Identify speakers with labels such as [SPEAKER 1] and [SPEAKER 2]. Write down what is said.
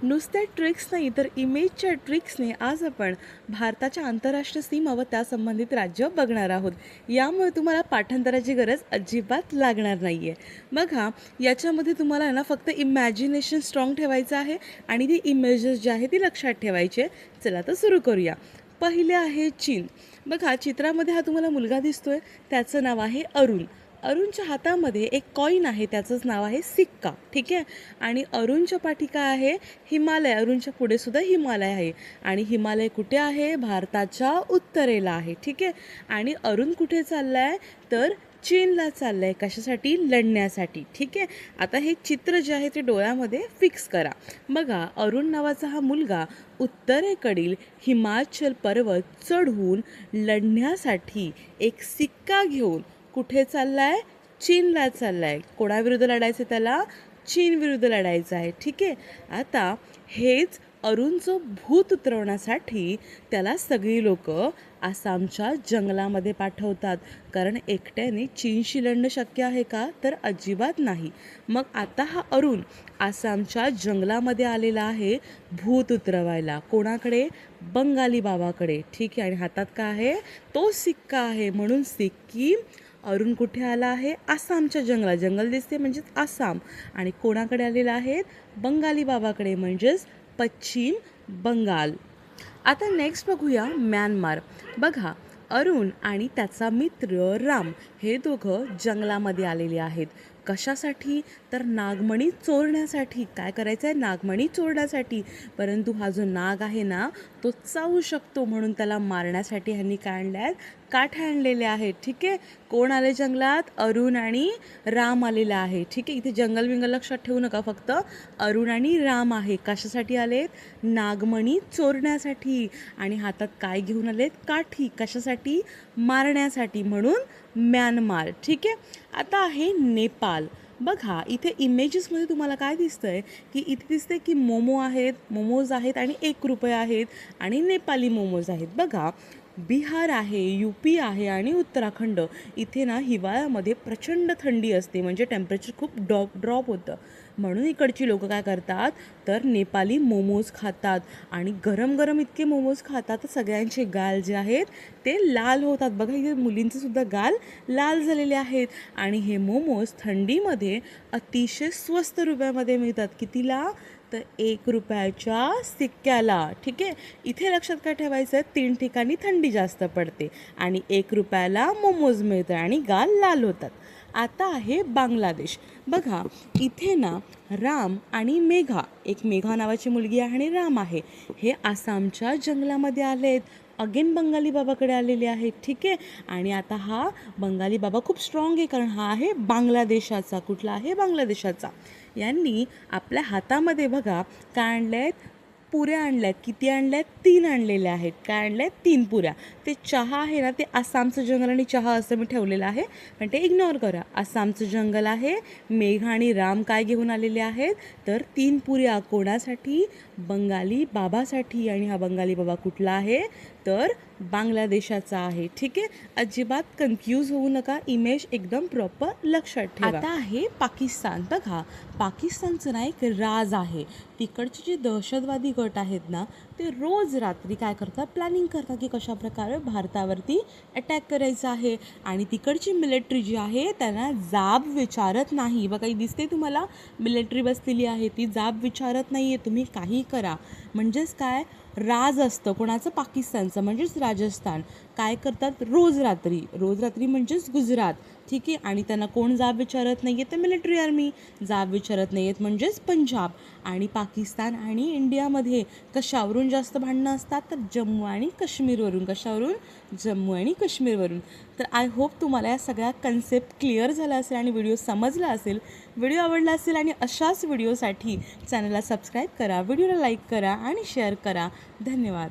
[SPEAKER 1] नुसत्या ट्रिक्स नाही तर इमेजच्या ट्रिक्सने आज आपण भारताच्या आंतरराष्ट्रीय सीमा व त्यासंबंधित राज्य बघणार आहोत. यामुळे तुम्हाला पाठांतराची गरज अजिबात लागणार नाही आहे. बघा, याच्यामध्ये तुम्हाला ना फक्त इमॅजिनेशन स्ट्रॉंग ठेवायचं आहे आणि ती इमेजेस जी आहे ती लक्षात ठेवायची आहे. चला तर सुरू करूया. पहिले आहे चीन. बघा, चित्रामध्ये हा तुम्हाला मुलगा दिसतोय, त्याचं नाव आहे अरुण. अरुणच्या हातामध्ये एक कॉईन आहे, त्याचंच नाव आहे सिक्का. ठीक आहे. आणि अरुणच्या पाठी काय आहे? हिमालय. अरुणच्या पुढे सुद्धा हिमालय आहे. आणि हिमालय कुठे आहे? भारताच्या उत्तरेला आहे. ठीक आहे. आणि अरुण कुठे चालला आहे? तर चीनला चाललं आहे. कशासाठी? लढण्यासाठी. ठीक आहे. आता हे चित्र जे आहे ते डोळ्यामध्ये फिक्स करा. बघा, अरुण नावाचा हा मुलगा उत्तरेकडील हिमाचल पर्वत चढून लढण्यासाठी एक सिक्का घेऊन कुठे चाललाय? चीनला चाललाय. कोणाविरुद्ध लढायचं? त्याला चीन विरुद्ध लढायचं आहे. ठीक आहे. आता हेच अरुणचं भूत उतरवण्यासाठी त्याला सगळी लोक आसामच्या जंगलामध्ये पाठवतात. कारण एकट्याने चीनशी लढणं शक्य आहे का? तर अजिबात नाही. मग आता हा अरुण आसामच्या जंगलामध्ये आलेला आहे भूत उतरवायला. कोणाकडे? बंगाली बाबाकडे. ठीक आहे. आणि हातात काय आहे? तो सिक्का आहे. म्हणून सिक्कीम. अरुण कुठे आला आहे? आसामच्या जंगलात. जंगल दिसते म्हणजेच आसाम. आणि कोणाकडे आलेला आहे? बंगाली बाबाकडे म्हणजेच पश्चिम बंगाल. आता नेक्स्ट बघूया म्यानमार. बघा, अरुण आणि त्याचा मित्र राम हे दोघं जंगलामध्ये आलेले आहेत. कशासाठी? तर नागमणी चोरण्यासाठी. काय करायचं आहे? नागमणी चोरण्यासाठी. परंतु हा जो नाग आहे ना, तो चावू शकतो, म्हणून त्याला मारण्यासाठी ह्यांनी काय आणले आहेत? काठ्या आणलेल्या आहेत. ठीक आहे. कोण आले जंगलात? अरुण आणि राम आलेला आहे. ठीक आहे. इथे जंगल विंगल लक्षात ठेवू नका, फक्त अरुण आणि राम आहे. कशासाठी आलेत? नागमणी चोरण्यासाठी. आणि हातात काय घेऊन आलेत? काठी. कशासाठी? मारण्यासाठी. म्हणून म्यानमार. ठीक आहे. आता आहे नेपाल. बघा, इथे इमेजेसमध्ये तुम्हाला काय दिसतंय की इथे दिसते की मोमोज आहेत आणि 1 रुपये आहेत आणि नेपाली मोमोज आहेत. बघा, बिहार आहे, यूपी आहे आणि उत्तराखंड. इथे ना हिवाळ्यामध्ये प्रचंड थंडी असते, म्हणजे टेम्परेचर खूप ड्रॉप होतं. म्हणून इकडची लोक काय करतात? तर नेपाली मोमोज खातात. आणि गरम गरम इतके मोमोज खातात तर सगळ्यांचे गाल जे आहेत ते लाल होतात. बघा, इथे मुलींचे सुद्धा गाल लाल झालेले आहेत. आणि हे मोमोज थंडीमध्ये अतिशय स्वस्त रुपयामध्ये मिळतात. कितीला? तर 1 रुपयाच्या सिक्क्याला. ठीक आहे. इथे लक्षात काय ठेवायचं? 3 ठिकाणी थंडी जास्त पडते आणि 1 रुपयाला मोमोज मिळतं आणि गाल लाल होतात. आता आहे बांगलादेश. बघा, इथे ना राम आणि मेघा, एक मेघा नावाची मुलगी आहे आणि राम आहे, हे आसामच्या जंगलामध्ये आलेत. अगेन बंगाली बाबाकडे आलेले आहेत. ठीक आहे. आणि आता हा बंगाली बाबा खूप स्ट्रॉंग आहे, कारण हा आहे बांगलादेशाचा. कुठला आहे? बांगलादेशाचा. यांनी आपल्या हातामध्ये बघा काय आणले आहेत? पुऱ्या आणल्यात. किती आणल्यात? 3 आणलेल्या आहेत. काय आणल्यात? 3 पुऱ्या. ते चहा आहे ना, ते आसामचं जंगल आणि चहा असं मी ठेवलेलं आहे, पण ते इग्नोर करा. आसामचं जंगल आहे. मेघा आणि राम काय घेऊन आलेले आहेत? तर 3 पुऱ्या. कोणासाठी? बंगाली बाबासाठी. आणि हा बंगाली बाबा कुठला आहे? तर बांगलादेशाचा आहे. ठीक आहे. अजिबात कन्फ्यूज होऊ नका. इमेज एकदम प्रॉपर लक्षात ठेवा. आता आहे पाकिस्तान. बघा, पाकिस्तानचं ना एक राज आहे. तिकडचे जे दहशतवादी गट आहेत ना, ते रोज रात्री काय करतात? प्लॅनिंग करतात की कशाप्रकारे भारतावरती अटॅक करायचं आहे. आणि तिकडची मिलिटरी जी आहे त्यांना जाब विचारत नाही. बघा, दिसते तुम्हाला मिलिटरी बसलेली आहे, ती जाब विचारत नाही आहे. तुम्ही काही करा. म्हणजेच काय? राज असतं. कोणाचं? पाकिस्तानचं, म्हणजेच राजस्थान. काय करतात? रोज रात्री म्हणजेच गुजरात. ठीक आहे. आणि त्यांना कोण जाब विचारत नाही आहे? तर मिलिटरी आर्मी. जाब विचारत नाही आहेत म्हणजेच पंजाब. आणि पाकिस्तान आणि इंडियामध्ये कशावरून जास्त भांडणं असतात? तर जम्मू आणि काश्मीरवरून. कशावरून? जम्मू आणि काश्मीरवरून. तर आय होप तुम्हाला या सगळ्या कन्सेप्ट क्लिअर झाला असेल आणि व्हिडिओ समजला असेल. व्हिडिओ आवडला असेल आणि अशाच व्हिडिओसाठी चॅनलला सबस्क्राईब करा, व्हिडिओला लाईक करा आणि शेअर करा. धन्यवाद.